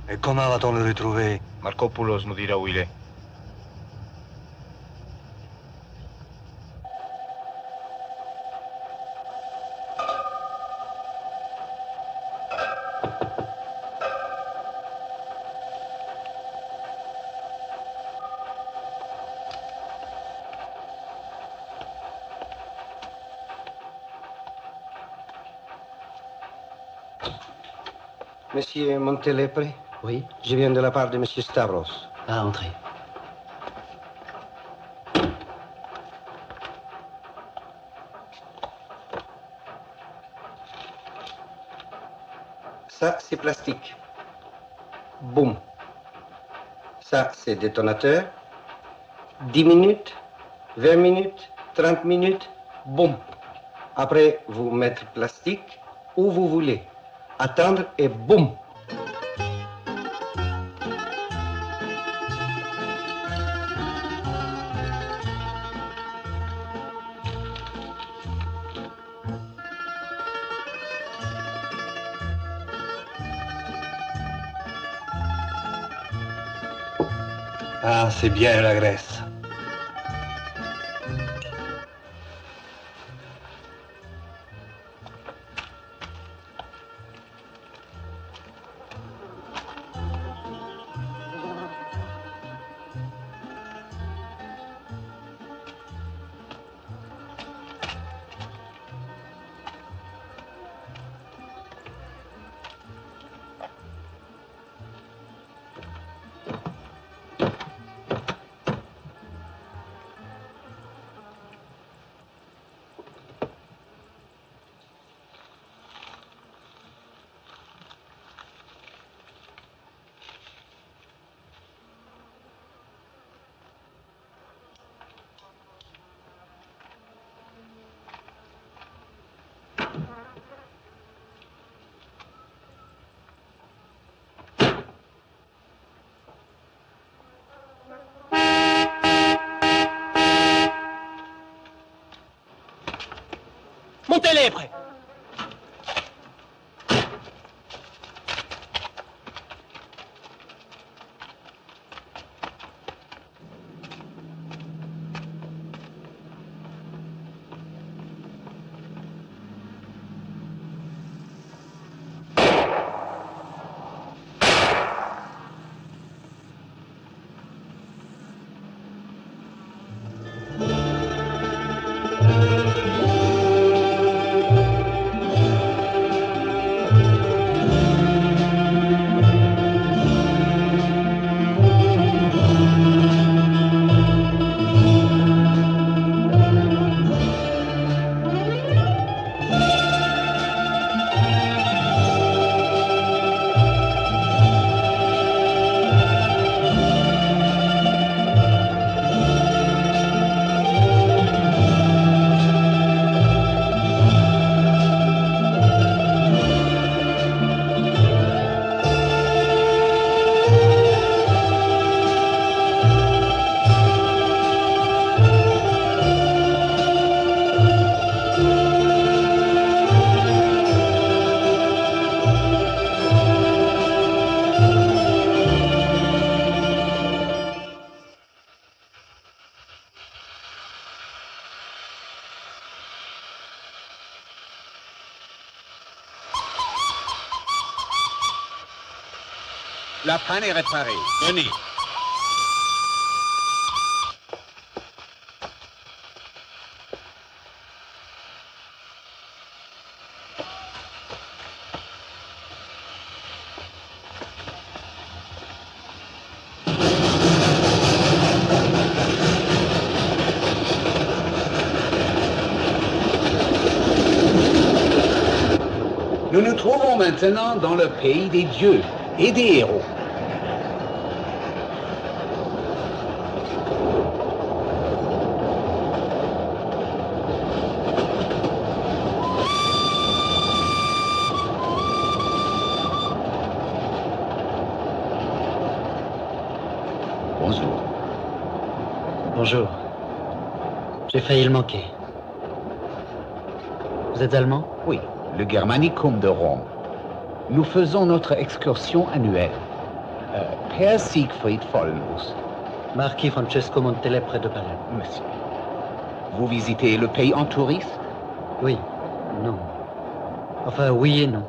Et comment va-t-on le retrouver? Marco Poulos nous dira où il est. Monsieur Montelepre? Oui? Je viens de la part de Monsieur Stavros. Ah, entrez. Ça, c'est plastique. Boum. Ça, c'est détonateur. 10 minutes, 20 minutes, 30 minutes, boum. Après, vous mettez plastique où vous voulez. Attendre et boum. Ah, c'est bien la Grèce. Montez-les, prêt. La panne est réparée. Venez. Nous nous trouvons maintenant dans le pays des dieux et des héros. Bonjour. Bonjour. J'ai failli le manquer. Vous êtes allemand? Oui, le Germanicum de Rome. Nous faisons notre excursion annuelle. Herr Siegfried Vollenhus. Marquis Francesco Montelepre de Palerme. Monsieur. Vous visitez le pays en touriste? Oui. Non. Enfin, oui et non.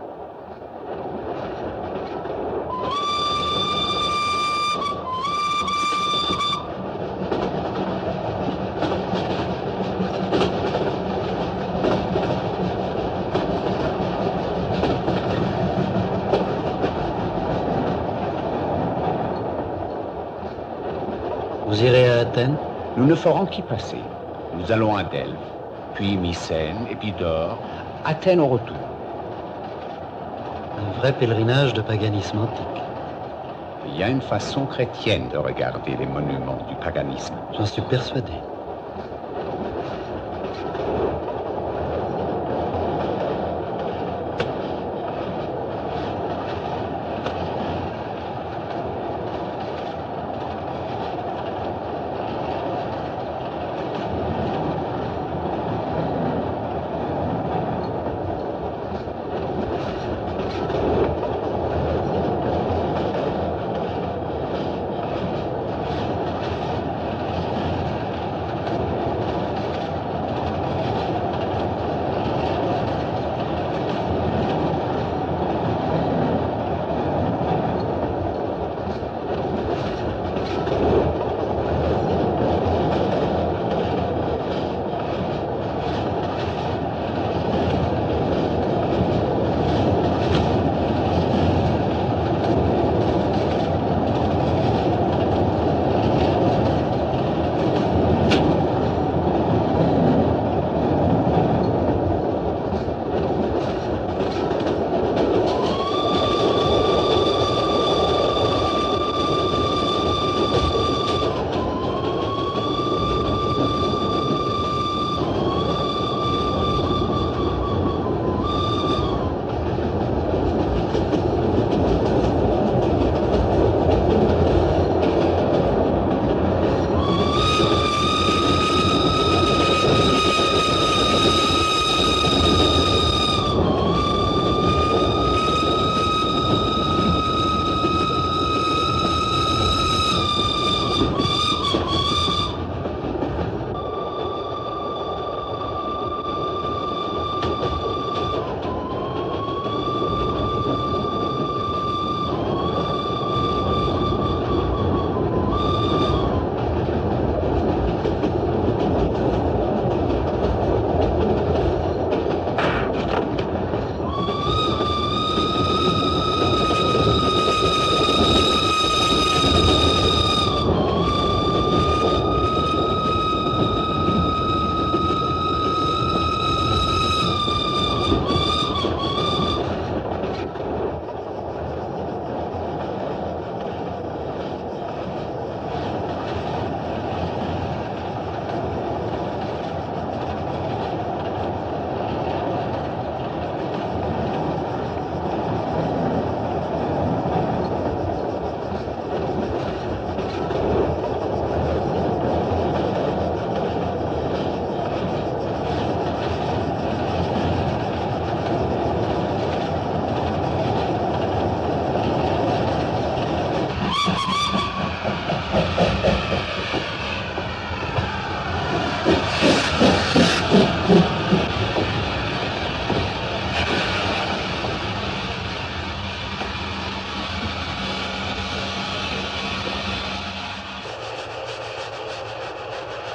Vous irez à Athènes? Nous ne ferons qu'y passer. Nous allons à Delphes, puis Mycène, Épidore, Athènes au retour. Un vrai pèlerinage de paganisme antique. Il y a une façon chrétienne de regarder les monuments du paganisme. J'en suis persuadé.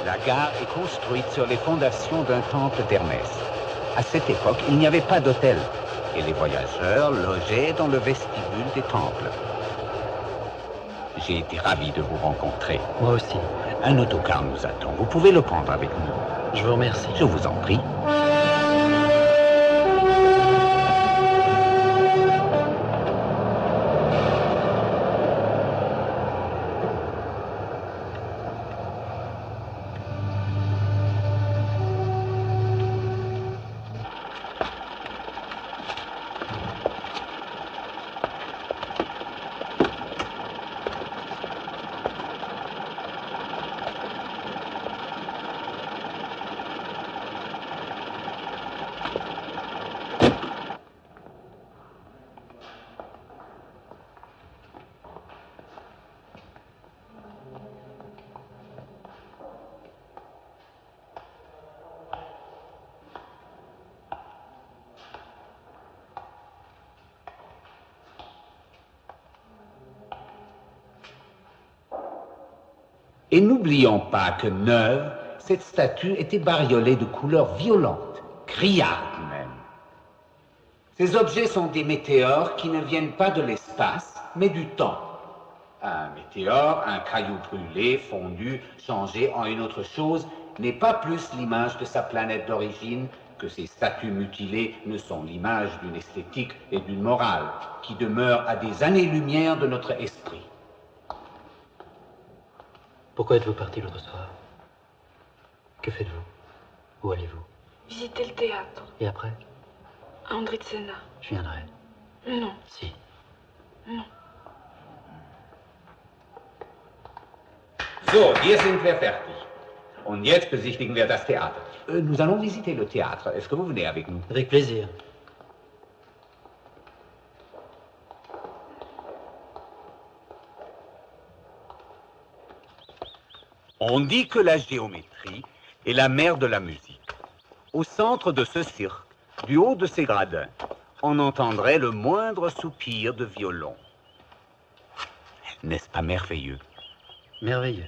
La gare est construite sur les fondations d'un temple d'Hermès. À cette époque, il n'y avait pas d'hôtel et les voyageurs logeaient dans le vestibule des temples. J'ai été ravi de vous rencontrer. Moi aussi. Un autocar nous attend. Vous pouvez le prendre avec nous. Je vous remercie. Je vous en prie. Et n'oublions pas que neuve, cette statue était bariolée de couleurs violentes, criardes même. Ces objets sont des météores qui ne viennent pas de l'espace, mais du temps. Un météore, un caillou brûlé, fondu, changé en une autre chose, n'est pas plus l'image de sa planète d'origine que ces statues mutilées ne sont l'image d'une esthétique et d'une morale qui demeurent à des années-lumière de notre esprit. Pourquoi êtes-vous parti l'autre soir? Que faites-vous? Où allez-vous? Visiter le théâtre. Et après? À Andritsena. Je viendrai. Non. Si. Non. So, hier sind wir fertig. Und jetzt besichtigen wir das Theater. Nous allons visiter le théâtre. Est-ce que vous venez avec nous? Avec plaisir. On dit que la géométrie est la mère de la musique. Au centre de ce cirque, du haut de ces gradins, on entendrait le moindre soupir de violon. N'est-ce pas merveilleux? Merveilleux.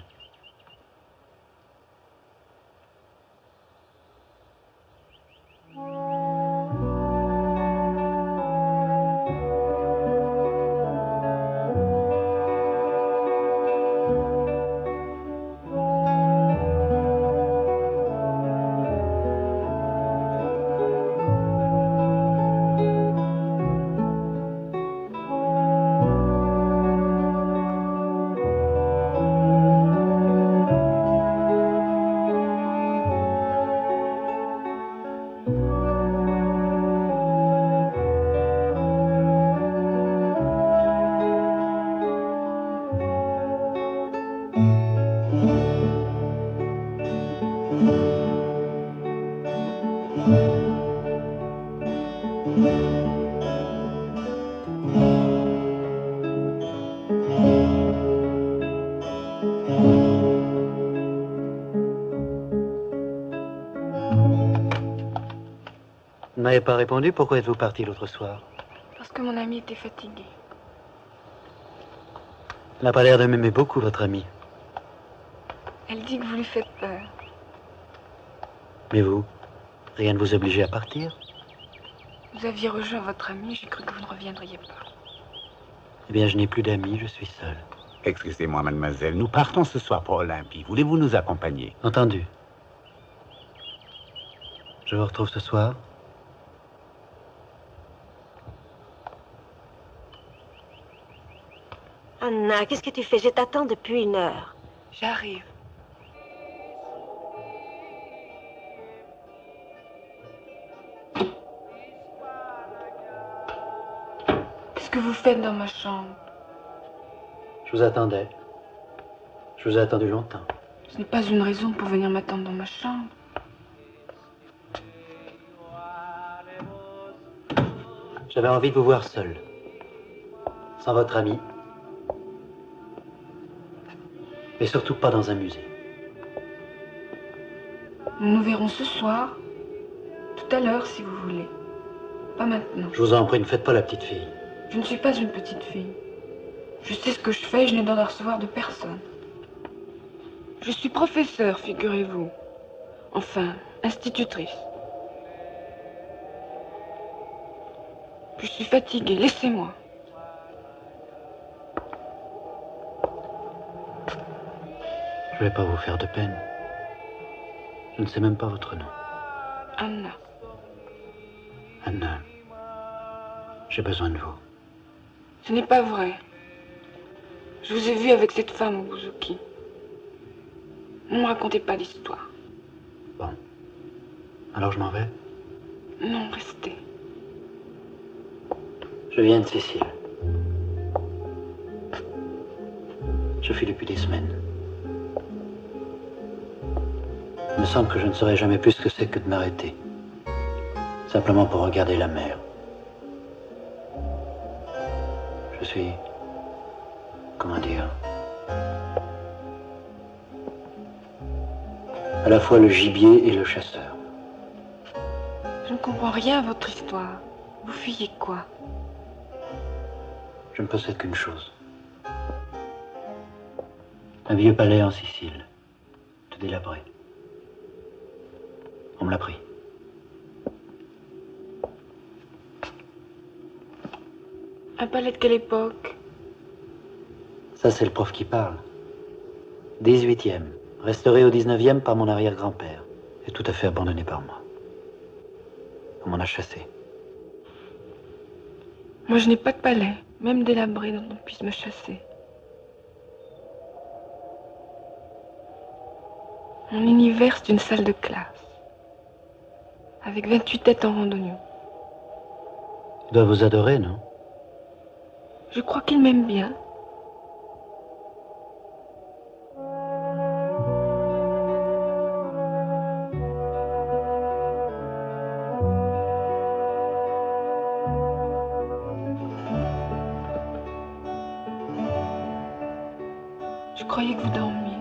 Vous n'avez pas répondu, pourquoi êtes-vous parti l'autre soir? Parce que mon ami était fatigué. Elle n'a pas l'air de m'aimer beaucoup, votre amie. Elle dit que vous lui faites peur. Mais vous, rien ne vous obligeait à partir? Vous aviez rejoint votre ami, j'ai cru que vous ne reviendriez pas. Eh bien, je n'ai plus d'amis, je suis seul. Excusez-moi, mademoiselle, nous partons ce soir pour Olympie. Voulez-vous nous accompagner? Entendu. Je vous retrouve ce soir. Anna, qu'est-ce que tu fais? Je t'attends depuis 1 heure. J'arrive. Qu'est-ce que vous faites dans ma chambre? Je vous attendais. Je vous ai attendu longtemps. Ce n'est pas une raison pour venir m'attendre dans ma chambre. J'avais envie de vous voir seul. Sans votre ami. Mais surtout pas dans un musée. Nous nous verrons ce soir. Tout à l'heure, si vous voulez. Pas maintenant. Je vous en prie, ne faites pas la petite fille. Je ne suis pas une petite fille. Je sais ce que je fais et je n'ai droit de recevoir de personne. Je suis professeure, figurez-vous. Enfin, institutrice. Je suis fatiguée, laissez-moi. Je vais pas vous faire de peine. Je ne sais même pas votre nom. Anna. Anna, j'ai besoin de vous. Ce n'est pas vrai. Je vous ai vu avec cette femme au bouzouki. Ne me racontez pas d'histoire. Bon. Alors je m'en vais? Non, restez. Je viens de Sicile. Je fuis depuis des semaines. Il me semble que je ne saurais jamais plus ce que c'est que de m'arrêter. Simplement pour regarder la mer. Je suis... comment dire... à la fois le gibier et le chasseur. Je ne comprends rien à votre histoire. Vous fuyez quoi? Je ne possède qu'une chose. Un vieux palais en Sicile, tout délabré. On me l'a pris. Un palais de quelle époque? Ça, c'est le prof qui parle. 18e, restauré au 19e par mon arrière-grand-père, et tout à fait abandonné par moi. On m'en a chassé. Moi, je n'ai pas de palais, même délabré dont on puisse me chasser. Mon univers, c'est une salle de classe, avec 28 têtes en randonnion. Il doit vous adorer, non? Je crois qu'il m'aime bien. Je croyais que vous dormiez.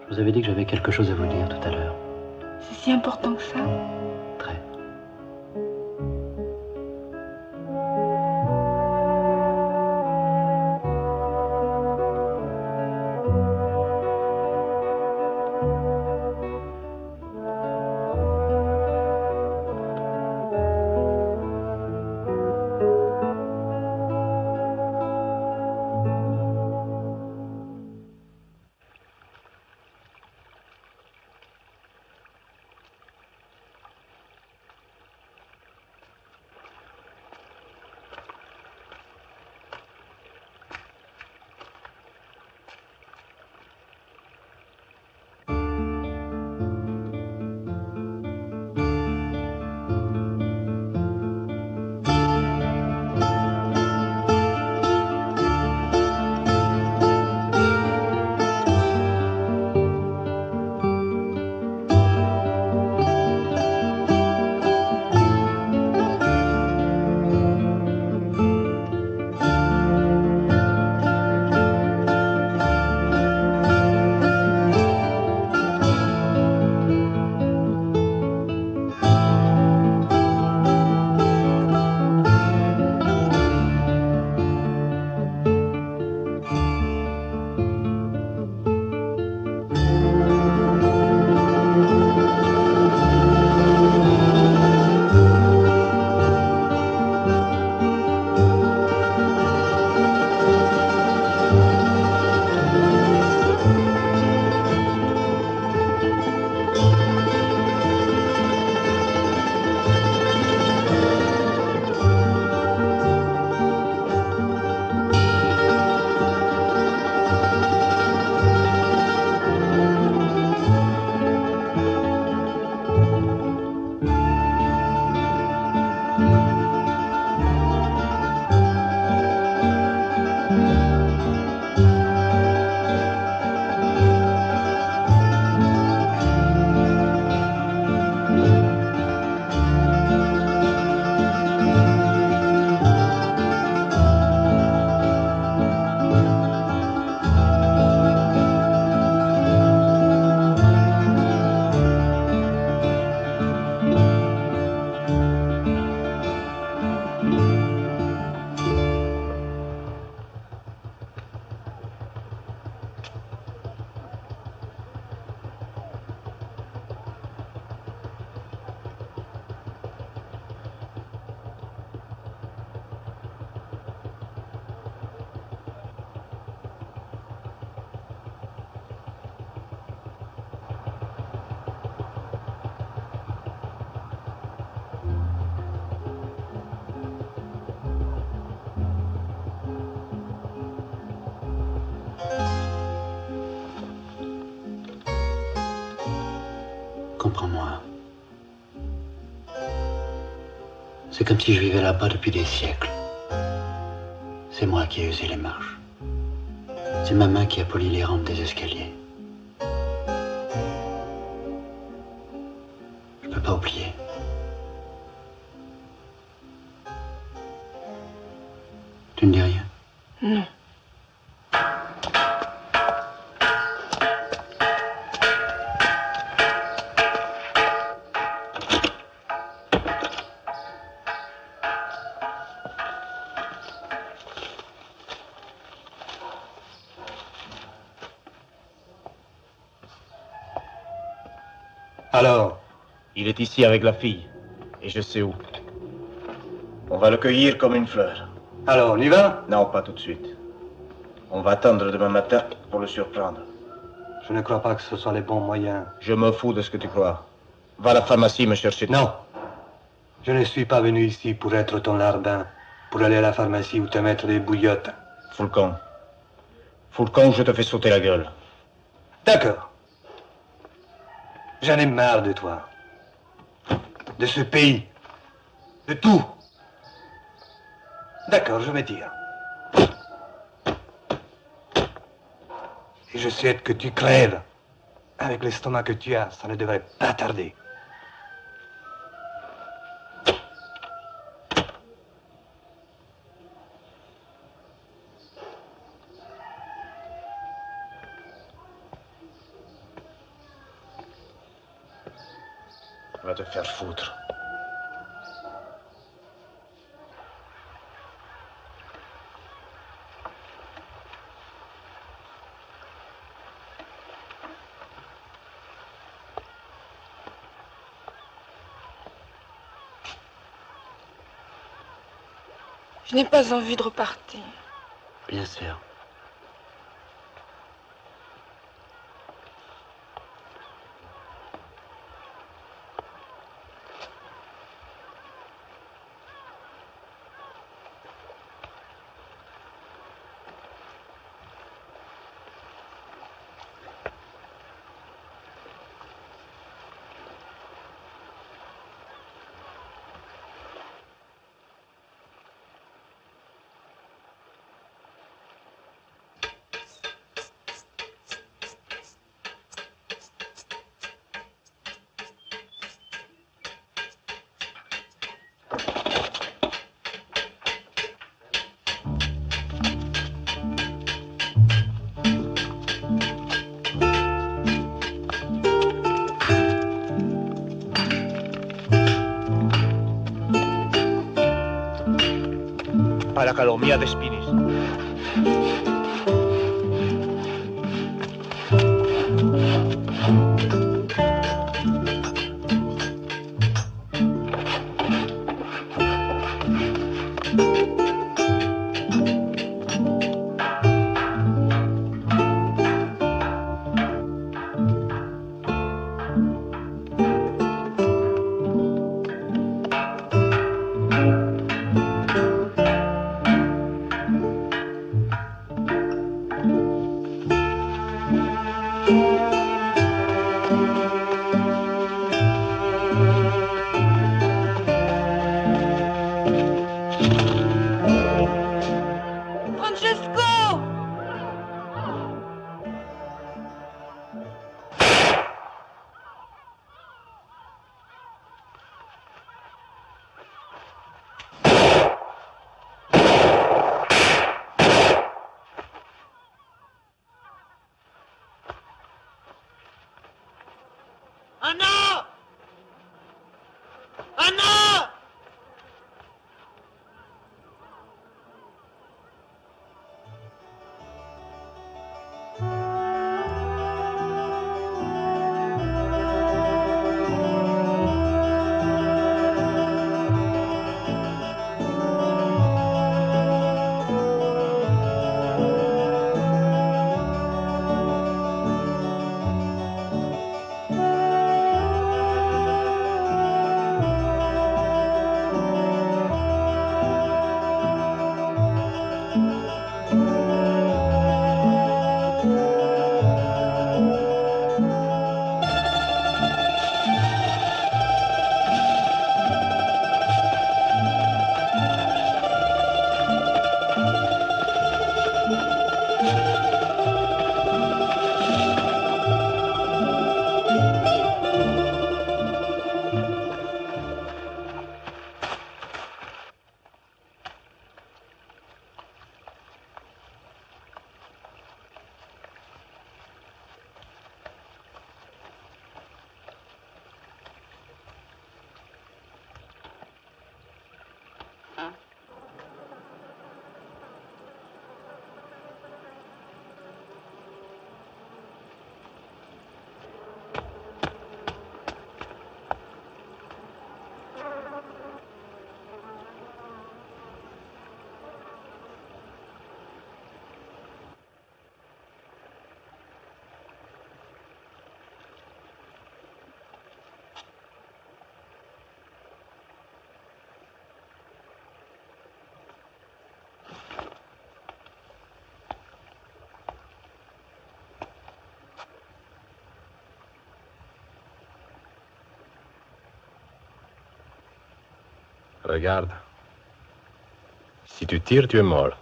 Je vous avais dit que j'avais quelque chose à vous dire tout à l'heure. C'est si important que ça? Très. comprends-moi. C'est comme si je vivais là-bas depuis des siècles. C'est moi qui ai usé les marches. C'est ma main qui a poli les rampes des escaliers. Je peux pas oublier. Tu ne dis rien? Non. Alors? Il est ici avec la fille. Et je sais où. On va le cueillir comme une fleur. Alors, on y va? Non, pas tout de suite. On va attendre demain matin pour le surprendre. Je ne crois pas que ce soit les bons moyens. Je me fous de ce que tu crois. Va à la pharmacie me chercher. Non. Je ne suis pas venu ici pour être ton larbin, pour aller à la pharmacie ou te mettre des bouillottes. Foulcon. Foulcon, je te fais sauter la gueule. D'accord. J'en ai marre de toi. De ce pays. De tout. D'accord, je vais dire. Et je souhaite que tu crèves. Avec l'estomac que tu as, ça ne devrait pas tarder. Va te faire foutre. Je n'ai pas envie de repartir. Bien sûr. A la calomía de Spinis. Regarde. Si tu tires, tu es mort.